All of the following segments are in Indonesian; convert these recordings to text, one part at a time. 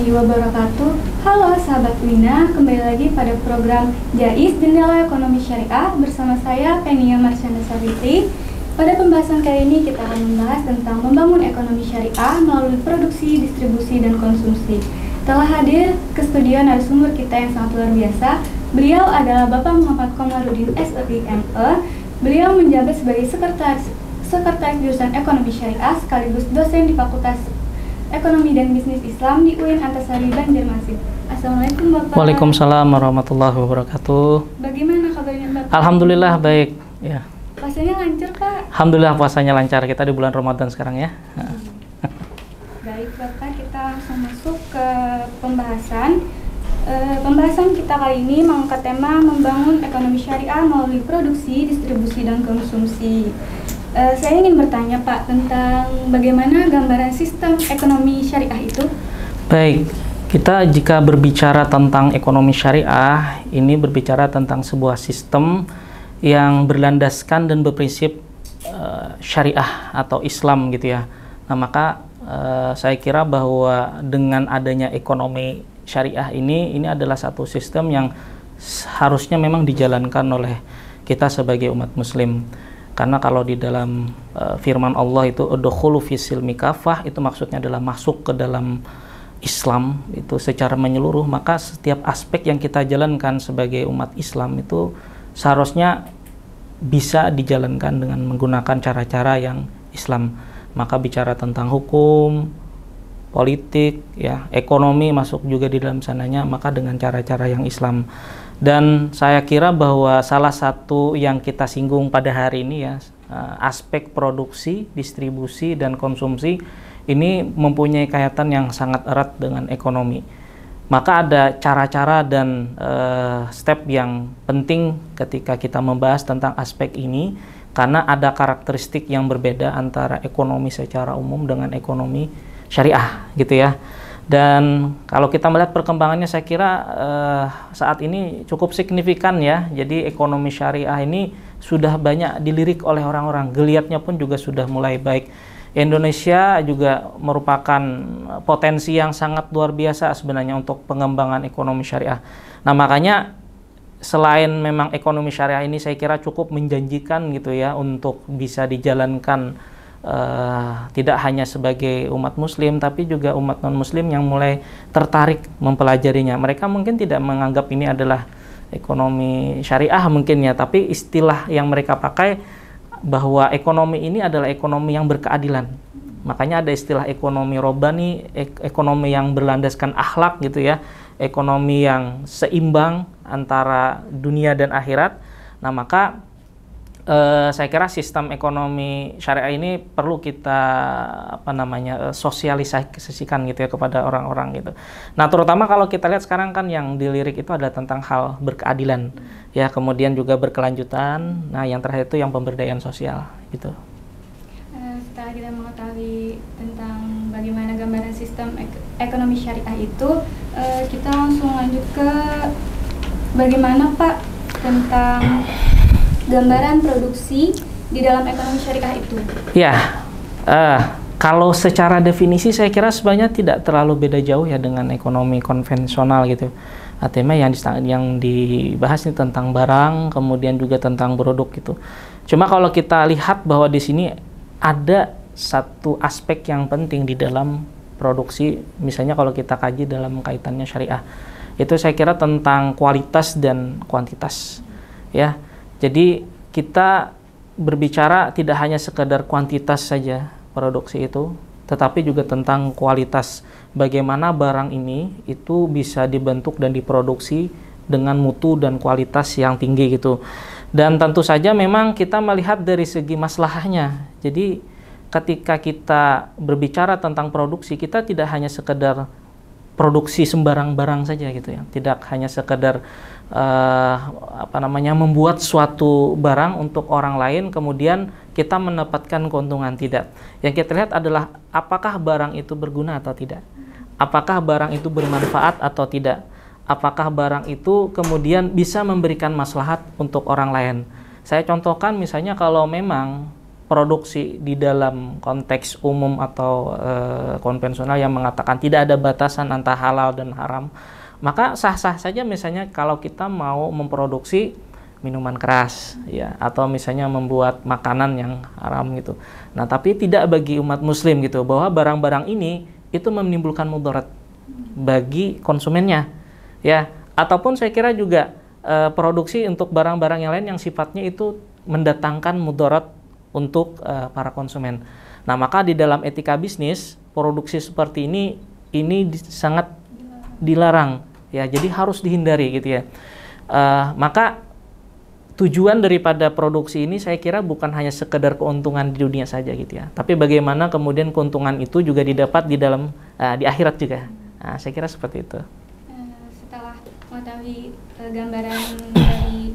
warahmatullahi wabarakatuh. Halo sahabat Wina, kembali lagi pada program JAIS Jendela Ekonomi Syariah bersama saya Penia Marsyanda Savitri. Pada pembahasan kali ini kita akan membahas tentang membangun ekonomi syariah melalui produksi, distribusi, dan konsumsi. Telah hadir ke studio narasumber kita yang sangat luar biasa. Beliau adalah Bapak Muhammad Komarudin SEIME. Beliau menjabat sebagai sekretaris jurusan Ekonomi Syariah sekaligus dosen di Fakultas Ekonomi dan Bisnis Islam di UIN Antasari Banjarmasin. Assalamualaikum Bapak. Waalaikumsalam warahmatullahi wabarakatuh. Bagaimana kabarnya Bapak? Alhamdulillah baik. Ya. Puasanya lancar Pak? Alhamdulillah puasanya lancar. Kita di bulan Ramadan sekarang ya. Baik Bapak, kita langsung masuk ke pembahasan. Pembahasan kita kali ini mengangkat tema membangun ekonomi syariah melalui produksi, distribusi, dan konsumsi. Saya ingin bertanya Pak tentang bagaimana gambaran sistem ekonomi syariah itu? Baik, kita jika berbicara tentang ekonomi syariah, ini berbicara tentang sebuah sistem yang berlandaskan dan berprinsip syariah atau Islam gitu ya. Nah maka saya kira bahwa dengan adanya ekonomi syariah ini adalah satu sistem yang harusnya memang dijalankan oleh kita sebagai umat muslim. Karena kalau di dalam firman Allah itu udkhulu fis-silmi kafah, itu maksudnya adalah masuk ke dalam Islam itu secara menyeluruh, maka setiap aspek yang kita jalankan sebagai umat Islam itu seharusnya bisa dijalankan dengan menggunakan cara-cara yang Islam. Maka bicara tentang hukum, politik, ya, ekonomi masuk juga di dalam sananya, maka dengan cara-cara yang Islam. Dan saya kira bahwa salah satu yang kita singgung pada hari ini ya, aspek produksi, distribusi, dan konsumsi ini mempunyai kaitan yang sangat erat dengan ekonomi. Maka ada cara-cara dan step yang penting ketika kita membahas tentang aspek ini, karena ada karakteristik yang berbeda antara ekonomi secara umum dengan ekonomi syariah gitu ya. Dan kalau kita melihat perkembangannya, saya kira saat ini cukup signifikan ya. Jadi ekonomi syariah ini sudah banyak dilirik oleh orang-orang, geliatnya pun juga sudah mulai baik. Indonesia juga merupakan potensi yang sangat luar biasa sebenarnya untuk pengembangan ekonomi syariah. Nah makanya selain memang ekonomi syariah ini saya kira cukup menjanjikan gitu ya untuk bisa dijalankan tidak hanya sebagai umat muslim, tapi juga umat non muslim yang mulai tertarik mempelajarinya. Mereka mungkin tidak menganggap ini adalah ekonomi syariah mungkin ya, tapi istilah yang mereka pakai bahwa ekonomi ini adalah ekonomi yang berkeadilan. Makanya ada istilah ekonomi robbani, ekonomi yang berlandaskan akhlak gitu ya, ekonomi yang seimbang antara dunia dan akhirat. Nah maka saya kira sistem ekonomi syariah ini perlu kita sosialisasikan gitu ya kepada orang-orang gitu. Nah terutama kalau kita lihat sekarang kan yang dilirik itu adalah tentang hal berkeadilan ya, kemudian juga berkelanjutan. Nah yang terakhir itu yang pemberdayaan sosial gitu. Setelah kita mengetahui tentang bagaimana gambaran sistem ekonomi syariah itu, kita langsung lanjut ke bagaimana Pak tentang gambaran produksi di dalam ekonomi syariah itu. Ya, kalau secara definisi saya kira sebenarnya tidak terlalu beda jauh ya dengan ekonomi konvensional gitu. Artinya yang dibahas ini tentang barang, kemudian juga tentang produk gitu. Cuma kalau kita lihat bahwa di sini ada satu aspek yang penting di dalam produksi, misalnya kalau kita kaji dalam kaitannya syariah, itu saya kira tentang kualitas dan kuantitas ya. Jadi kita berbicara tidak hanya sekedar kuantitas saja produksi itu, tetapi juga tentang kualitas. Bagaimana barang ini itu bisa dibentuk dan diproduksi dengan mutu dan kualitas yang tinggi gitu. Dan tentu saja memang kita melihat dari segi maslahahnya. Jadi ketika kita berbicara tentang produksi, kita tidak hanya sekedar produksi sembarang barang saja gitu ya. Tidak hanya sekedar membuat suatu barang untuk orang lain kemudian kita mendapatkan keuntungan, tidak. Yang kita lihat adalah apakah barang itu berguna atau tidak, apakah barang itu bermanfaat atau tidak, apakah barang itu kemudian bisa memberikan maslahat untuk orang lain. Saya contohkan misalnya kalau memang produksi di dalam konteks umum atau konvensional yang mengatakan tidak ada batasan antara halal dan haram, maka sah-sah saja misalnya kalau kita mau memproduksi minuman keras ya, atau misalnya membuat makanan yang haram gitu. Nah, tapi tidak bagi umat muslim gitu, bahwa barang-barang ini itu menimbulkan mudarat bagi konsumennya ya, ataupun saya kira juga produksi untuk barang-barang yang lain yang sifatnya itu mendatangkan mudarat untuk para konsumen. Nah, maka di dalam etika bisnis, produksi seperti ini sangat dilarang ya, jadi harus dihindari gitu ya. Maka tujuan daripada produksi ini saya kira bukan hanya sekedar keuntungan di dunia saja gitu ya, tapi bagaimana kemudian keuntungan itu juga didapat di dalam di akhirat juga. Nah, saya kira seperti itu. Setelah mengetahui gambaran dari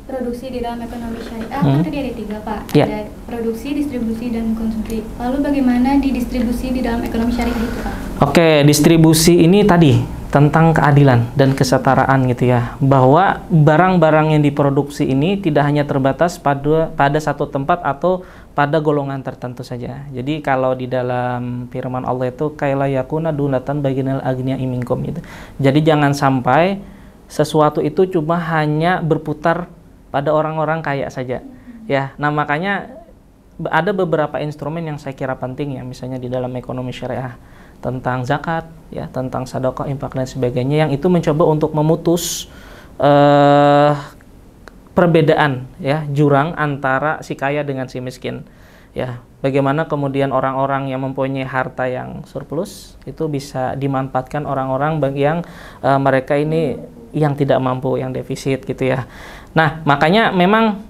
produksi di dalam ekonomi syariah, kan tadi ada 3 Pak, ada produksi, distribusi, dan konsumsi. Lalu bagaimana di distribusi di dalam ekonomi syariah itu Pak? Oke, distribusi ini tadi tentang keadilan dan kesetaraan gitu ya, bahwa barang-barang yang diproduksi ini tidak hanya terbatas pada satu tempat atau pada golongan tertentu saja. Jadi kalau di dalam firman Allah itu kaila yakuna dunatan baginal agniya minkum gitu. Jadi jangan sampai sesuatu itu cuma hanya berputar pada orang-orang kaya saja ya. Nah, makanya ada beberapa instrumen yang saya kira penting ya, misalnya di dalam ekonomi syariah, tentang zakat ya, tentang sedekah, infak dan sebagainya, yang itu mencoba untuk memutus perbedaan ya, jurang antara si kaya dengan si miskin ya. Bagaimana kemudian orang-orang yang mempunyai harta yang surplus itu bisa dimanfaatkan orang-orang yang mereka ini yang tidak mampu, yang defisit gitu ya. Nah, makanya memang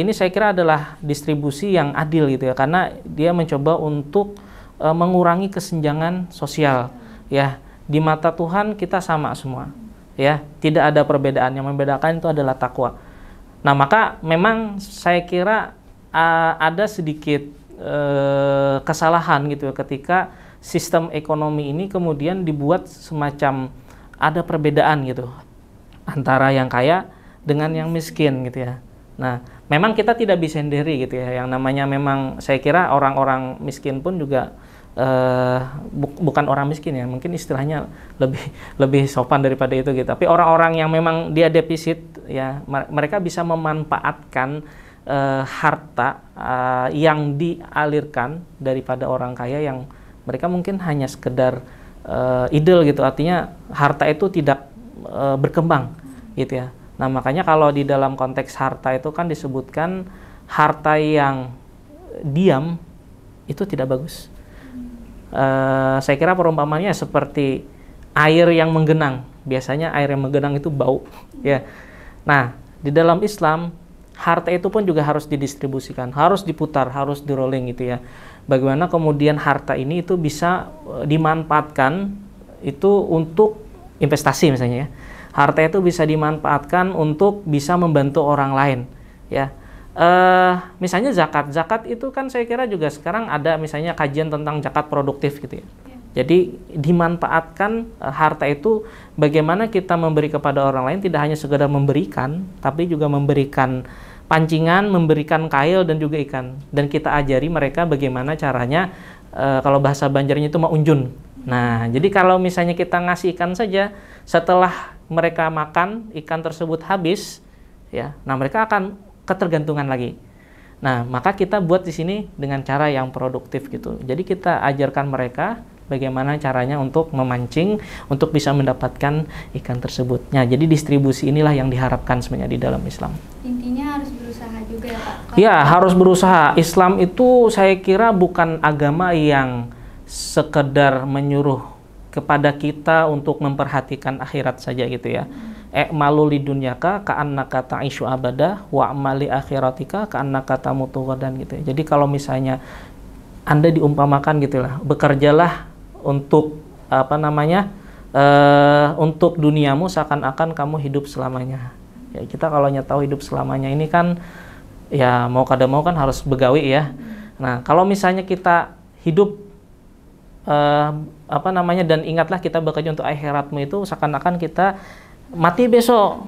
ini saya kira adalah distribusi yang adil gitu ya, karena dia mencoba untuk mengurangi kesenjangan sosial ya. Di mata Tuhan kita sama semua ya, tidak ada perbedaan, yang membedakan itu adalah takwa. Nah, maka memang saya kira ada sedikit kesalahan gitu ya, ketika sistem ekonomi ini kemudian dibuat semacam ada perbedaan gitu antara yang kaya dengan yang miskin gitu ya. Nah, memang kita tidak bisa sendiri gitu ya, yang namanya memang saya kira orang-orang miskin pun juga bukan orang miskin ya, mungkin istilahnya lebih sopan daripada itu gitu. Tapi orang-orang yang memang dia defisit ya, mereka bisa memanfaatkan harta yang dialirkan daripada orang kaya yang mereka mungkin hanya sekedar idle gitu, artinya harta itu tidak berkembang gitu ya. Nah, makanya kalau di dalam konteks harta itu kan disebutkan harta yang diam itu tidak bagus. Saya kira perumpamannya seperti air yang menggenang. Biasanya air yang menggenang itu bau ya. Nah, di dalam Islam harta itu pun juga harus didistribusikan, harus diputar, harus di rolling gitu ya. Bagaimana kemudian harta ini itu bisa dimanfaatkan itu untuk investasi misalnya ya. Harta itu bisa dimanfaatkan untuk bisa membantu orang lain ya. Misalnya zakat itu kan saya kira juga sekarang ada misalnya kajian tentang zakat produktif gitu ya. Jadi dimanfaatkan harta itu bagaimana kita memberi kepada orang lain, tidak hanya sekedar memberikan, tapi juga memberikan pancingan, memberikan kail dan juga ikan. Dan kita ajari mereka bagaimana caranya, kalau bahasa Banjarnya itu maunjun. Nah, jadi kalau misalnya kita ngasih ikan saja, setelah mereka makan ikan tersebut habis, ya, nah mereka akan ketergantungan lagi. Nah, maka kita buat di sini dengan cara yang produktif gitu. Jadi kita ajarkan mereka bagaimana caranya untuk memancing, untuk bisa mendapatkan ikan tersebut. Nah, jadi distribusi inilah yang diharapkan sebenarnya di dalam Islam. Intinya harus berusaha juga ya Pak? Ya, harus berusaha. Islam itu saya kira bukan agama yang sekedar menyuruh kepada kita untuk memperhatikan akhirat saja gitu ya. Malu li dunyaka ka'annaka ta'ishu abada wa amali akhiratika ka'annaka tamutu ghadan gitu ya. Jadi kalau misalnya Anda diumpamakan gitulah, bekerjalah untuk untuk duniamu seakan-akan kamu hidup selamanya. Ya, kita kalau tahu hidup selamanya ini kan ya mau kada mau kan harus begawi ya. Nah, kalau misalnya kita hidup dan ingatlah kita bekerja untuk akhiratmu, itu seakan-akan kita mati besok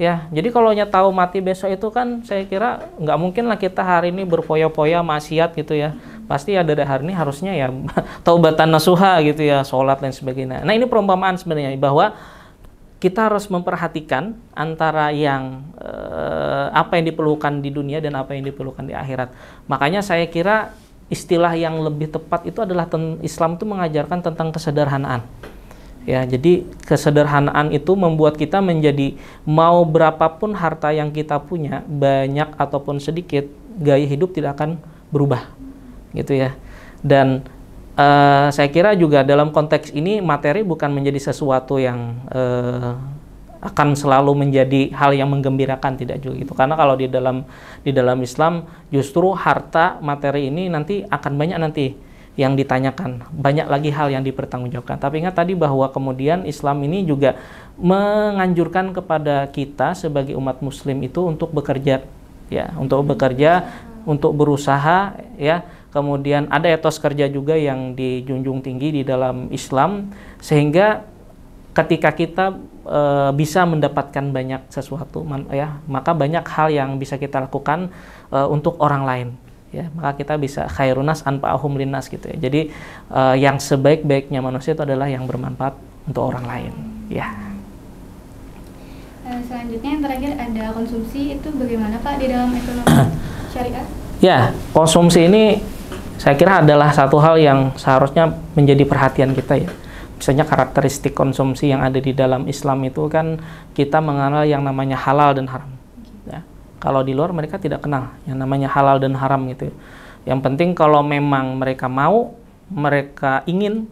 Ya, jadi kalau tahu mati besok itu kan saya kira nggak mungkin lah kita hari ini berpoya-poya maksiat gitu ya. Pasti ada hari ini harusnya ya taubatan nasuha gitu ya, sholat dan sebagainya. Nah ini perumpamaan sebenarnya bahwa kita harus memperhatikan antara yang apa yang diperlukan di dunia dan apa yang diperlukan di akhirat. Makanya saya kira istilah yang lebih tepat itu adalah Islam itu mengajarkan tentang kesederhanaan. Ya, jadi kesederhanaan itu membuat kita menjadi mau berapapun harta yang kita punya, banyak ataupun sedikit, gaya hidup tidak akan berubah, gitu ya. Dan saya kira juga dalam konteks ini materi bukan menjadi sesuatu yang akan selalu menjadi hal yang menggembirakan, tidak juga gitu. Karena kalau di dalam Islam justru harta materi ini nanti akan banyak nanti yang ditanyakan, banyak lagi hal yang dipertanggungjawabkan. Tapi ingat tadi bahwa kemudian Islam ini juga menganjurkan kepada kita sebagai umat muslim itu untuk bekerja, ya, untuk bekerja, untuk berusaha, ya. Kemudian ada etos kerja juga yang dijunjung tinggi di dalam Islam, sehingga ketika kita bisa mendapatkan banyak sesuatu, ya, maka banyak hal yang bisa kita lakukan untuk orang lain. Ya, maka kita bisa khairunas anfa'uhum linnas gitu ya. Jadi yang sebaik-baiknya manusia itu adalah yang bermanfaat untuk orang lain. Ya. Selanjutnya yang terakhir ada konsumsi, itu bagaimana Pak di dalam ekonomi syariah? Ya, konsumsi ini saya kira adalah satu hal yang seharusnya menjadi perhatian kita ya. Misalnya karakteristik konsumsi yang ada di dalam Islam itu kan kita mengenal yang namanya halal dan haram. Ya. Kalau di luar mereka tidak kenal yang namanya halal dan haram gitu. Yang penting kalau memang mereka mau, mereka ingin,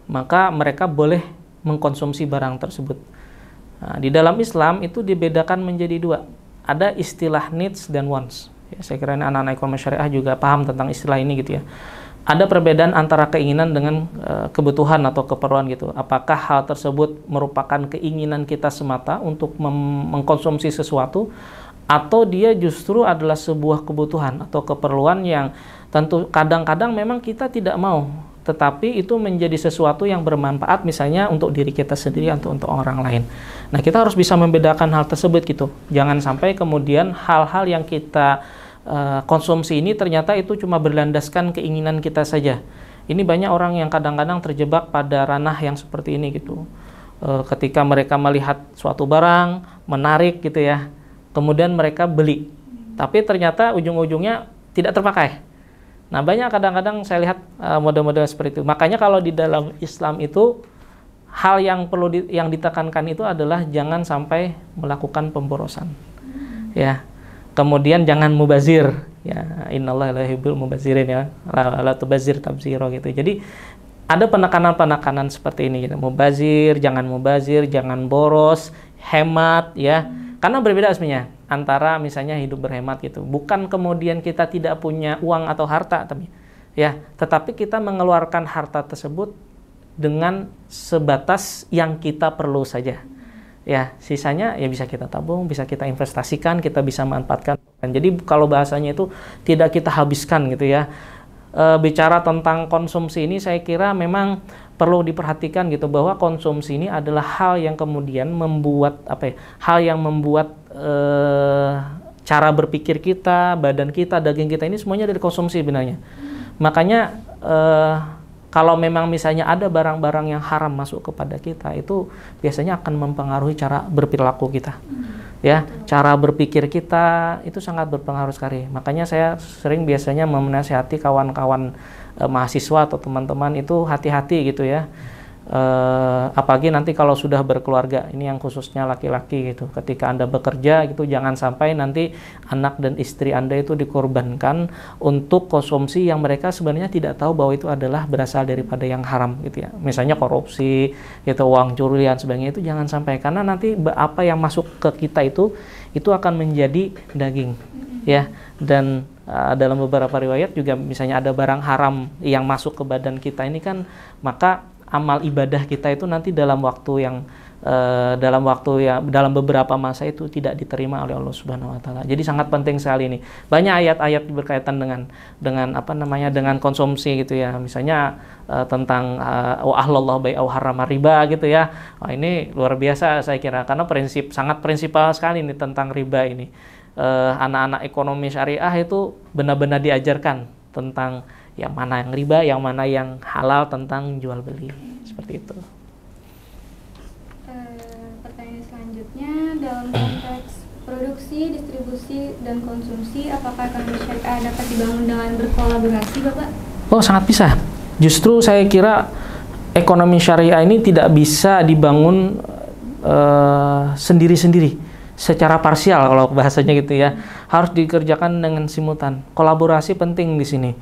maka mereka boleh mengkonsumsi barang tersebut. Nah, di dalam Islam itu dibedakan menjadi dua. Ada istilah needs dan wants. Ya, saya kira anak-anak ekonomi syariah juga paham tentang istilah ini gitu ya. Ada perbedaan antara keinginan dengan kebutuhan atau keperluan gitu. Apakah hal tersebut merupakan keinginan kita semata untuk mengkonsumsi sesuatu, atau dia justru adalah sebuah kebutuhan atau keperluan yang tentu kadang-kadang memang kita tidak mau, tetapi itu menjadi sesuatu yang bermanfaat misalnya untuk diri kita sendiri atau untuk orang lain. Nah, kita harus bisa membedakan hal tersebut gitu. Jangan sampai kemudian hal-hal yang kita konsumsi ini ternyata itu cuma berlandaskan keinginan kita saja. Ini banyak orang yang kadang-kadang terjebak pada ranah yang seperti ini gitu. Ketika mereka melihat suatu barang menarik gitu ya, kemudian mereka beli, tapi ternyata ujung-ujungnya tidak terpakai. Nah, banyak kadang-kadang saya lihat model-model seperti itu. Makanya kalau di dalam Islam itu hal yang perlu yang ditekankan itu adalah jangan sampai melakukan pemborosan. Ya. Kemudian jangan mubazir. Ya, innallaha la yuhibbul mubazirin ya. La tubazir tabzira gitu. Jadi ada penekanan-penekanan seperti ini gitu. Mubazir, jangan boros, hemat ya. Karena berbeda sebenarnya antara misalnya hidup berhemat gitu. Bukan kemudian kita tidak punya uang atau harta, tetapi kita mengeluarkan harta tersebut dengan sebatas yang kita perlu saja. Ya, sisanya ya bisa kita tabung, bisa kita investasikan, kita bisa manfaatkan. Jadi kalau bahasanya itu tidak kita habiskan gitu ya. Bicara tentang konsumsi ini saya kira memang perlu diperhatikan gitu, bahwa konsumsi ini adalah hal yang kemudian membuat hal yang membuat cara berpikir kita, badan kita, daging kita ini semuanya dari konsumsi sebenarnya. Makanya kalau memang misalnya ada barang-barang yang haram masuk kepada kita, itu biasanya akan mempengaruhi cara berperilaku kita. Ya, cara berpikir kita itu sangat berpengaruh sekali. Makanya saya sering biasanya menasihati kawan-kawan mahasiswa atau teman-teman itu hati-hati gitu ya. Apalagi nanti kalau sudah berkeluarga, ini yang khususnya laki-laki gitu. Ketika Anda bekerja gitu, jangan sampai nanti anak dan istri Anda itu dikorbankan untuk konsumsi yang mereka sebenarnya tidak tahu bahwa itu adalah berasal daripada yang haram gitu ya. Misalnya korupsi, gitu, uang curi dan sebagainya, itu jangan sampai, karena nanti apa yang masuk ke kita itu akan menjadi daging ya. Dan dalam beberapa riwayat juga misalnya ada barang haram yang masuk ke badan kita ini kan, maka amal ibadah kita itu nanti dalam waktu yang dalam waktu dalam beberapa masa itu tidak diterima oleh Allah Subhanahu wa taala. Jadi sangat penting sekali ini. Banyak ayat-ayat berkaitan dengan apa namanya, dengan konsumsi gitu ya. Misalnya tentang wa ahlallahu bai'a wa harrama riba gitu ya. Ini luar biasa saya kira, karena sangat prinsipal sekali ini tentang riba ini. Anak-anak ekonomi syariah itu benar-benar diajarkan tentang yang mana yang riba, yang mana yang halal, tentang jual beli. Seperti itu. Pertanyaan selanjutnya, dalam konteks produksi, distribusi, dan konsumsi, apakah ekonomi syariah dapat dibangun dengan berkolaborasi, Bapak? Oh, sangat bisa. Justru saya kira ekonomi syariah ini tidak bisa dibangun sendiri-sendiri, secara parsial kalau bahasanya gitu ya. Harus dikerjakan dengan simultan. Kolaborasi penting di sini.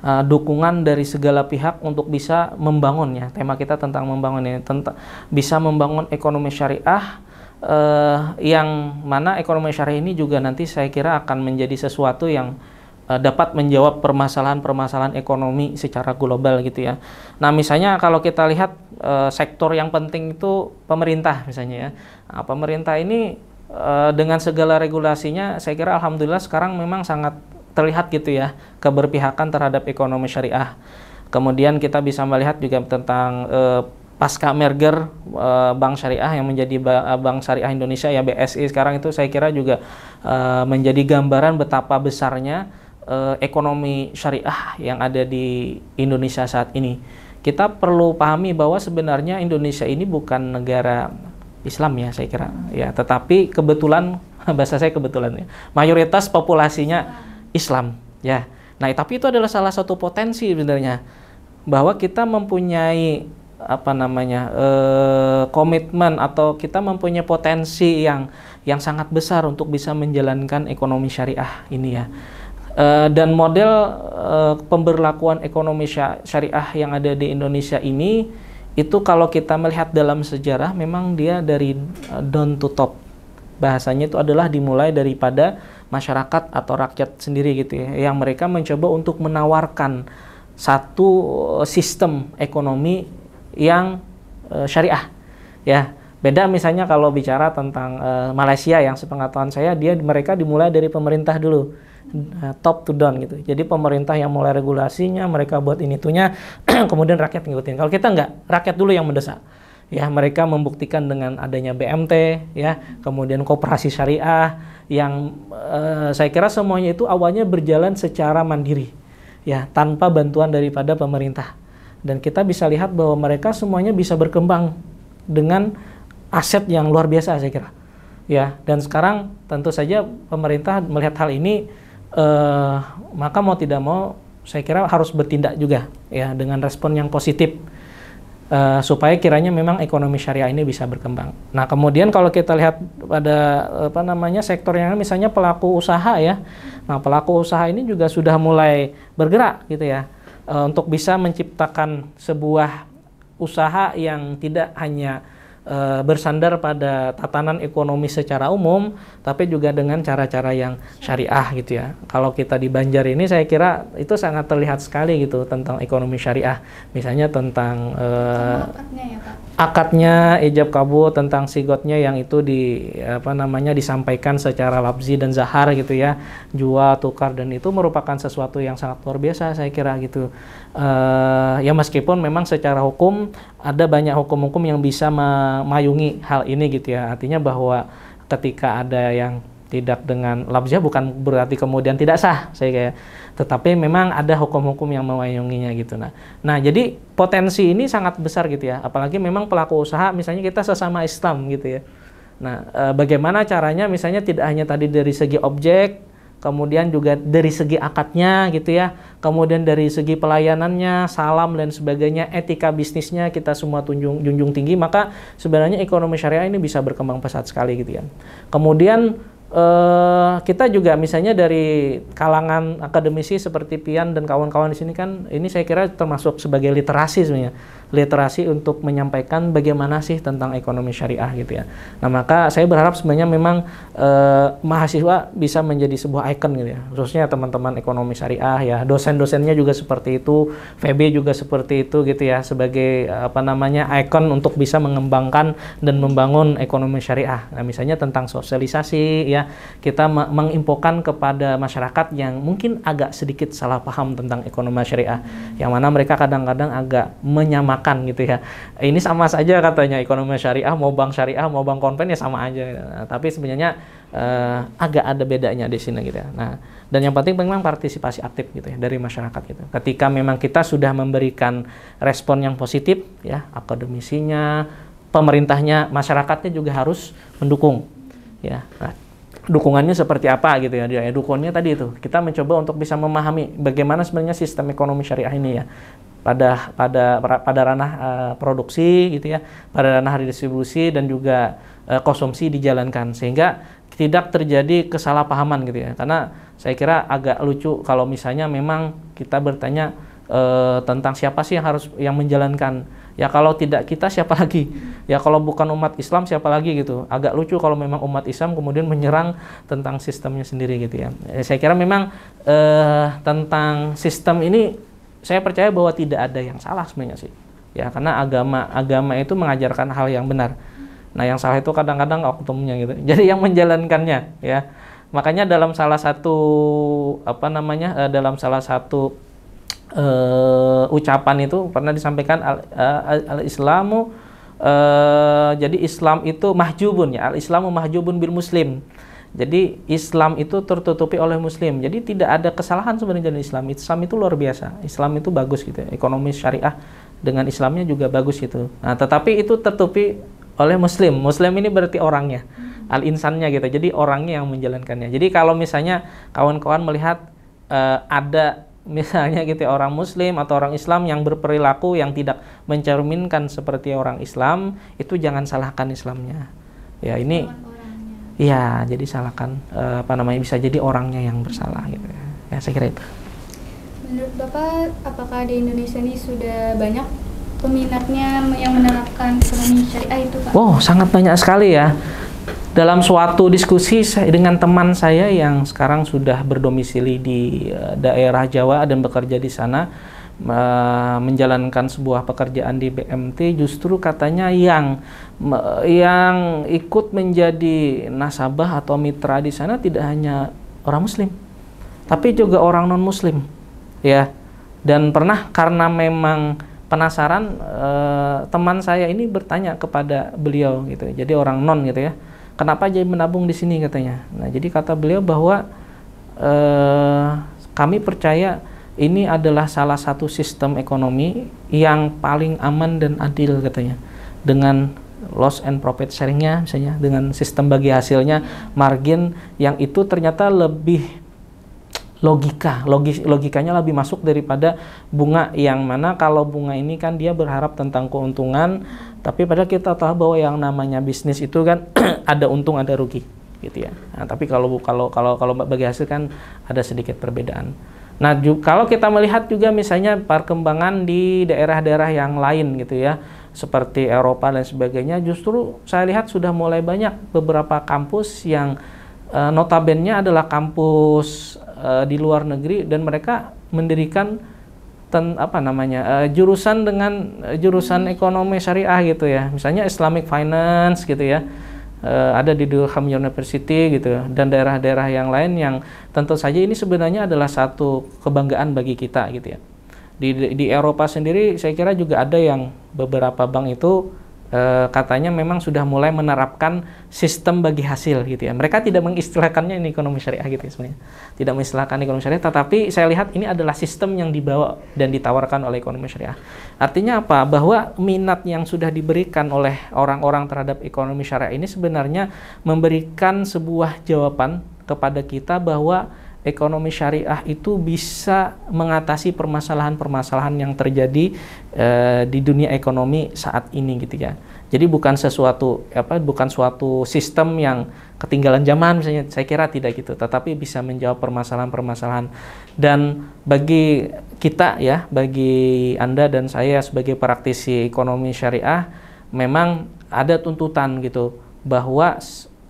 Dukungan dari segala pihak untuk bisa membangun ya. Tema kita tentang membangun ini, bisa membangun ekonomi syariah, yang mana ekonomi syariah ini juga nanti saya kira akan menjadi sesuatu yang dapat menjawab permasalahan-permasalahan ekonomi secara global gitu ya. Nah, misalnya kalau kita lihat sektor yang penting itu pemerintah misalnya ya. Nah, pemerintah ini dengan segala regulasinya saya kira alhamdulillah sekarang memang sangat terlihat gitu ya keberpihakan terhadap ekonomi syariah. Kemudian kita bisa melihat juga tentang pasca merger Bank Syariah yang menjadi Bank Syariah Indonesia ya, BSI sekarang itu saya kira juga menjadi gambaran betapa besarnya ekonomi syariah yang ada di Indonesia saat ini. Kita perlu pahami bahwa sebenarnya Indonesia ini bukan negara Islam ya saya kira ya, tetapi kebetulan bahasa saya kebetulan ya, mayoritas populasinya Islam ya. Nah, tapi itu adalah salah satu potensi sebenarnya bahwa kita mempunyai apa namanya komitmen atau kita mempunyai potensi yang sangat besar untuk bisa menjalankan ekonomi syariah ini ya. Dan model pemberlakuan ekonomi syariah yang ada di Indonesia ini itu kalau kita melihat dalam sejarah memang dia dari down to top. Bahasanya itu adalah dimulai daripada masyarakat atau rakyat sendiri gitu ya, yang mereka mencoba untuk menawarkan satu sistem ekonomi yang syariah ya. Beda misalnya kalau bicara tentang Malaysia yang sepengetahuan saya mereka dimulai dari pemerintah dulu, top to down gitu. Jadi pemerintah yang mulai regulasinya, mereka buat ini itunya, kemudian rakyat ngikutin. Kalau kita enggak, rakyat dulu yang mendesak. Ya, mereka membuktikan dengan adanya BMT ya, kemudian koperasi syariah yang saya kira semuanya itu awalnya berjalan secara mandiri ya, tanpa bantuan daripada pemerintah. Dan kita bisa lihat bahwa mereka semuanya bisa berkembang dengan aset yang luar biasa saya kira. Ya, dan sekarang tentu saja pemerintah melihat hal ini maka mau tidak mau saya kira harus bertindak juga ya dengan respon yang positif. Supaya kiranya memang ekonomi syariah ini bisa berkembang. Nah, kemudian kalau kita lihat pada apa namanya sektor yang misalnya pelaku usaha ya. Nah, pelaku usaha ini juga sudah mulai bergerak gitu ya, untuk bisa menciptakan sebuah usaha yang tidak hanya bersandar pada tatanan ekonomi secara umum, tapi juga dengan cara-cara yang syariah gitu ya. Kalau kita di Banjar ini saya kira itu sangat terlihat sekali gitu tentang ekonomi syariah. Misalnya tentang akadnya ya, Pak. Akadnya, ijab kabul, tentang sigotnya yang itu disampaikan secara lafzi dan zahar gitu ya, jual tukar, dan itu merupakan sesuatu yang sangat luar biasa saya kira gitu. Ya meskipun memang secara hukum ada banyak hukum-hukum yang bisa memayungi hal ini gitu ya. Artinya bahwa ketika ada yang tidak dengan lafznya bukan berarti kemudian tidak sah saya kayak, tetapi memang ada hukum-hukum yang memayunginya gitu. Nah jadi potensi ini sangat besar gitu ya, apalagi memang pelaku usaha misalnya kita sesama Islam gitu ya. Nah bagaimana caranya misalnya tidak hanya tadi dari segi objek, kemudian juga dari segi akadnya gitu ya, kemudian dari segi pelayanannya, salam dan sebagainya, etika bisnisnya kita semua junjung tinggi, maka sebenarnya ekonomi syariah ini bisa berkembang pesat sekali gitu ya. Kemudian kita juga misalnya dari kalangan akademisi seperti Pian dan kawan-kawan di sini kan, ini saya kira termasuk sebagai literasi sebenarnya. literasi untuk menyampaikan bagaimana sih tentang ekonomi syariah gitu ya. Nah, maka saya berharap sebenarnya memang mahasiswa bisa menjadi sebuah ikon gitu ya, khususnya teman-teman ekonomi syariah ya, dosen-dosennya juga seperti itu, VB juga seperti itu gitu ya, sebagai ikon untuk bisa mengembangkan dan membangun ekonomi syariah. Nah, misalnya tentang sosialisasi ya, kita menginfokan kepada masyarakat yang mungkin agak sedikit salah paham tentang ekonomi syariah, yang mana mereka kadang-kadang agak menyamakan gitu ya. Ini sama saja katanya, ekonomi syariah mau bank syariah mau bank konven ya sama aja. Nah, tapi sebenarnya agak ada bedanya di sini gitu ya. Nah, dan yang penting memang partisipasi aktif gitu ya dari masyarakat gitu. Ketika memang kita sudah memberikan respon yang positif ya, akademisinya, pemerintahnya, masyarakatnya juga harus mendukung ya. Nah, dukungannya seperti apa gitu ya? Dukungannya tadi itu kita mencoba untuk bisa memahami bagaimana sebenarnya sistem ekonomi syariah ini ya, pada ranah produksi gitu ya, pada ranah distribusi dan juga konsumsi dijalankan, sehingga tidak terjadi kesalahpahaman gitu ya. Karena saya kira agak lucu kalau misalnya memang kita bertanya tentang siapa sih yang menjalankan. Ya kalau tidak kita siapa lagi? Ya kalau bukan umat Islam siapa lagi gitu. Agak lucu kalau memang umat Islam kemudian menyerang tentang sistemnya sendiri gitu ya. Saya kira memang tentang sistem ini saya percaya bahwa tidak ada yang salah sebenarnya sih. Ya karena agama itu mengajarkan hal yang benar. Nah yang salah itu kadang-kadang oknumnya gitu. Jadi yang menjalankannya ya. Makanya dalam salah satu ucapan itu pernah disampaikan al-Islamu jadi Islam itu mahjubun ya, al-Islamu mahjubun bil muslim. Jadi Islam itu tertutupi oleh muslim. Jadi tidak ada kesalahan sebenarnya dalam Islam. Islam itu luar biasa. Islam itu bagus gitu ya. Ekonomi syariah dengan Islamnya juga bagus gitu. Nah, tetapi itu tertutupi oleh muslim. Muslim ini berarti orangnya, al-insannya gitu. Jadi orangnya yang menjalankannya. Jadi kalau misalnya kawan-kawan melihat ada misalnya gitu orang muslim atau orang Islam yang berperilaku yang tidak mencerminkan seperti orang Islam, itu jangan salahkan Islamnya. Ya ini ya jadi salahkan bisa jadi orangnya yang bersalah gitu ya. Ya saya kira itu. Menurut Bapak, apakah di Indonesia ini sudah banyak peminatnya yang menerapkan ekonomi syariah itu, Pak? Oh, sangat banyak sekali ya. Dalam suatu diskusi dengan teman saya yang sekarang sudah berdomisili di daerah Jawa dan bekerja di sana, menjalankan sebuah pekerjaan di BMT, justru katanya yang ikut menjadi nasabah atau mitra di sana tidak hanya orang Muslim, tapi juga orang non Muslim, ya. Dan pernah karena memang penasaran, teman saya ini bertanya kepada beliau gitu, jadi orang non gitu ya. Kenapa jadi menabung di sini katanya. Nah, jadi kata beliau bahwa kami percaya ini adalah salah satu sistem ekonomi yang paling aman dan adil katanya. Dengan loss and profit sharingnya misalnya, dengan sistem bagi hasilnya, margin yang itu ternyata lebih logikanya lebih masuk daripada bunga, yang mana kalau bunga ini kan dia berharap tentang keuntungan, tapi padahal kita tahu bahwa yang namanya bisnis itu kan ada untung ada rugi gitu ya. Nah, tapi kalau bagi hasil kan ada sedikit perbedaan. Nah, kalau kita melihat juga misalnya perkembangan di daerah-daerah yang lain gitu ya, seperti Eropa dan sebagainya, justru saya lihat sudah mulai banyak beberapa kampus yang notabene adalah kampus di luar negeri, dan mereka mendirikan jurusan dengan jurusan ekonomi syariah gitu ya, misalnya Islamic Finance gitu ya, ada di Durham University gitu, dan daerah-daerah yang lain yang tentu saja ini sebenarnya adalah satu kebanggaan bagi kita gitu ya. Di Eropa sendiri saya kira juga ada yang beberapa bank itu katanya memang sudah mulai menerapkan sistem bagi hasil gitu ya. Mereka tidak mengistilahkannya ini ekonomi syariah gitu ya sebenarnya. Tidak mengistilahkan ekonomi syariah, tetapi saya lihat ini adalah sistem yang dibawa dan ditawarkan oleh ekonomi syariah. Artinya apa? Bahwa minat yang sudah diberikan oleh orang-orang terhadap ekonomi syariah ini sebenarnya memberikan sebuah jawaban kepada kita bahwa ekonomi syariah itu bisa mengatasi permasalahan-permasalahan yang terjadi di dunia ekonomi saat ini gitu ya. Jadi bukan bukan suatu sistem yang ketinggalan zaman misalnya. Saya kira tidak gitu, tetapi bisa menjawab permasalahan-permasalahan. Dan bagi kita ya, bagi Anda dan saya sebagai praktisi ekonomi syariah, memang ada tuntutan gitu bahwa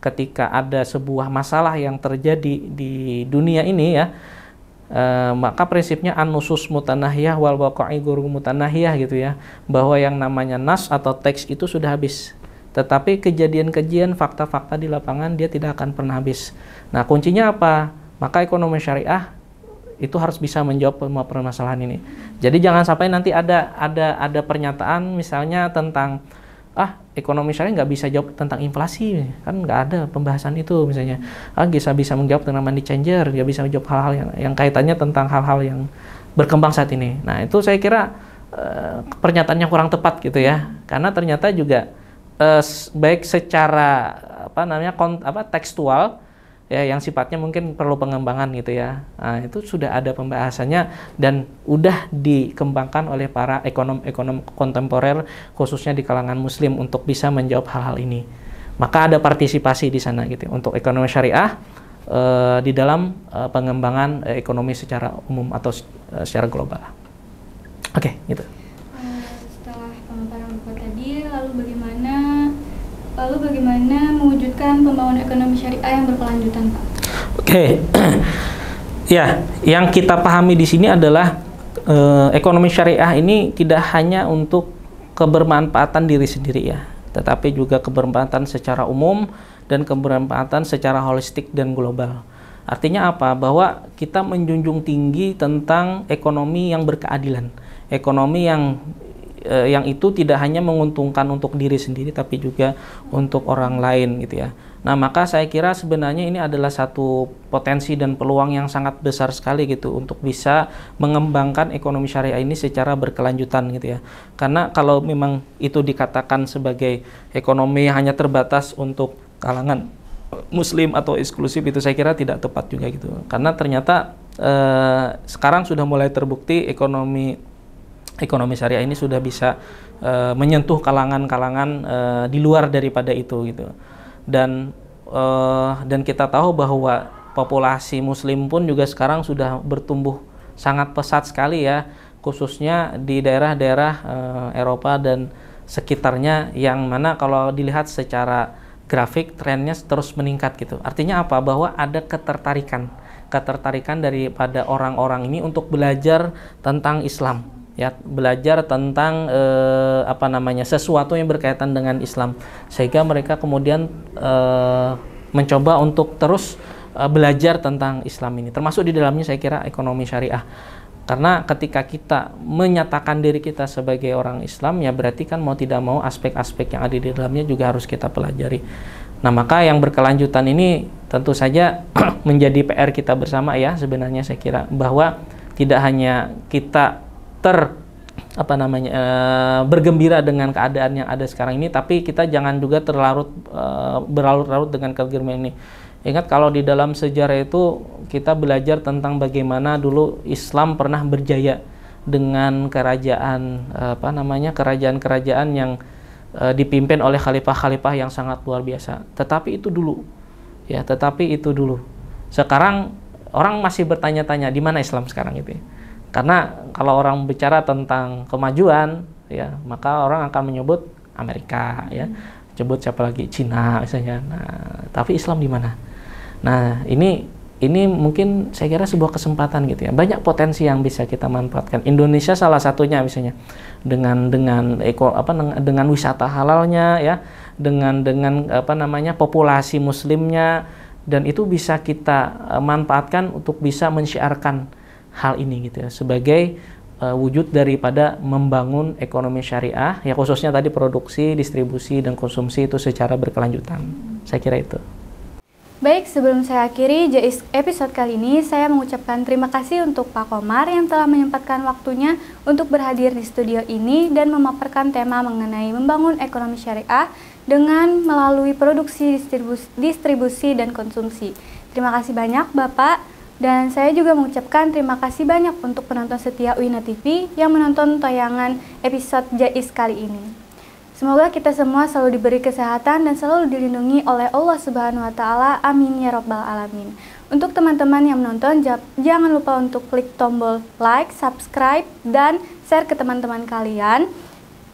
ketika ada sebuah masalah yang terjadi di dunia ini ya, maka prinsipnya an-nusus mutanahiyah wal waqa'i ghairu mutanahiyah gitu ya, bahwa yang namanya nas atau teks itu sudah habis, tetapi kejadian-kejadian fakta-fakta di lapangan dia tidak akan pernah habis. Nah, kuncinya apa? Maka ekonomi syariah itu harus bisa menjawab permasalahan ini. Jadi jangan sampai nanti ada pernyataan misalnya tentang ekonomi syariah nggak bisa jawab tentang inflasi, kan nggak ada pembahasan itu misalnya. Bisa menjawab tentang money changer, dia bisa menjawab hal-hal yang kaitannya tentang hal-hal yang berkembang saat ini. Nah, itu saya kira pernyataannya kurang tepat gitu ya, karena ternyata juga baik secara tekstual ya, yang sifatnya mungkin perlu pengembangan gitu ya. Nah, itu sudah ada pembahasannya dan udah dikembangkan oleh para ekonom kontemporer khususnya di kalangan muslim untuk bisa menjawab hal-hal ini. Maka ada partisipasi di sana gitu untuk ekonomi syariah di dalam pengembangan ekonomi secara umum atau secara global. Oke, gitu. Setelah pemaparan Bapak tadi, lalu bagaimana mewujudkan pembangunan ekonomi syariah yang berkelanjutan, Pak? Oke. Ya, yang kita pahami di sini adalah ekonomi syariah ini tidak hanya untuk kebermanfaatan diri sendiri ya, tetapi juga kebermanfaatan secara umum dan kebermanfaatan secara holistik dan global. Artinya apa? Bahwa kita menjunjung tinggi tentang ekonomi yang berkeadilan, ekonomi yang itu tidak hanya menguntungkan untuk diri sendiri tapi juga untuk orang lain gitu ya. Nah, maka saya kira sebenarnya ini adalah satu potensi dan peluang yang sangat besar sekali gitu untuk bisa mengembangkan ekonomi syariah ini secara berkelanjutan gitu ya. Karena kalau memang itu dikatakan sebagai ekonomi hanya terbatas untuk kalangan muslim atau eksklusif, itu saya kira tidak tepat juga gitu. Karena ternyata sekarang sudah mulai terbukti ekonomi syariah ini sudah bisa menyentuh kalangan-kalangan di luar daripada itu gitu. Dan kita tahu bahwa populasi muslim pun juga sekarang sudah bertumbuh sangat pesat sekali ya, khususnya di daerah-daerah Eropa dan sekitarnya, yang mana kalau dilihat secara grafik trennya terus meningkat gitu. Artinya apa? Bahwa ada ketertarikan daripada orang-orang ini untuk belajar tentang Islam ya, belajar tentang sesuatu yang berkaitan dengan Islam, sehingga mereka kemudian mencoba untuk terus belajar tentang Islam ini, termasuk di dalamnya saya kira ekonomi syariah. Karena ketika kita menyatakan diri kita sebagai orang Islam ya, berarti kan mau tidak mau aspek-aspek yang ada di dalamnya juga harus kita pelajari. Nah, maka yang berkelanjutan ini tentu saja menjadi PR kita bersama ya, sebenarnya saya kira, bahwa tidak hanya kita bergembira dengan keadaan yang ada sekarang ini, tapi kita jangan juga berlarut-larut dengan kegembiraan ini. Ingat kalau di dalam sejarah itu kita belajar tentang bagaimana dulu Islam pernah berjaya dengan kerajaan-kerajaan yang dipimpin oleh khalifah-khalifah yang sangat luar biasa. Tetapi itu dulu. Sekarang orang masih bertanya-tanya di mana Islam sekarang itu. Karena kalau orang bicara tentang kemajuan ya, maka orang akan menyebut Amerika ya, sebut siapa lagi, Cina misalnya. Nah, tapi Islam di mana? Nah, ini mungkin saya kira sebuah kesempatan gitu ya. Banyak potensi yang bisa kita manfaatkan. Indonesia salah satunya misalnya dengan wisata halalnya ya, dengan populasi muslimnya, dan itu bisa kita manfaatkan untuk bisa mensyiarkan hal ini gitu ya, sebagai wujud daripada membangun ekonomi syariah ya, khususnya tadi produksi, distribusi, dan konsumsi itu secara berkelanjutan. Saya kira itu. Baik, sebelum saya akhiri JIS episode kali ini, saya mengucapkan terima kasih untuk Pak Komar yang telah menyempatkan waktunya untuk berhadir di studio ini dan memaparkan tema mengenai membangun ekonomi syariah dengan melalui produksi, distribusi, dan konsumsi. Terima kasih banyak Bapak. Dan saya juga mengucapkan terima kasih banyak untuk penonton setia UINA TV yang menonton tayangan episode JIS kali ini. Semoga kita semua selalu diberi kesehatan dan selalu dilindungi oleh Allah Subhanahu wa taala. Amin ya rabbal alamin. Untuk teman-teman yang menonton, jangan lupa untuk klik tombol like, subscribe, dan share ke teman-teman kalian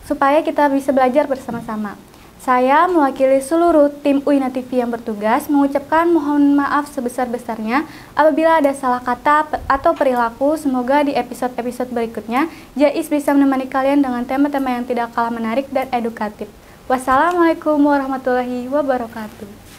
supaya kita bisa belajar bersama-sama. Saya mewakili seluruh tim UINA TV yang bertugas mengucapkan mohon maaf sebesar-besarnya apabila ada salah kata atau perilaku. Semoga di episode-episode berikutnya Jais bisa menemani kalian dengan tema-tema yang tidak kalah menarik dan edukatif. Wassalamualaikum warahmatullahi wabarakatuh.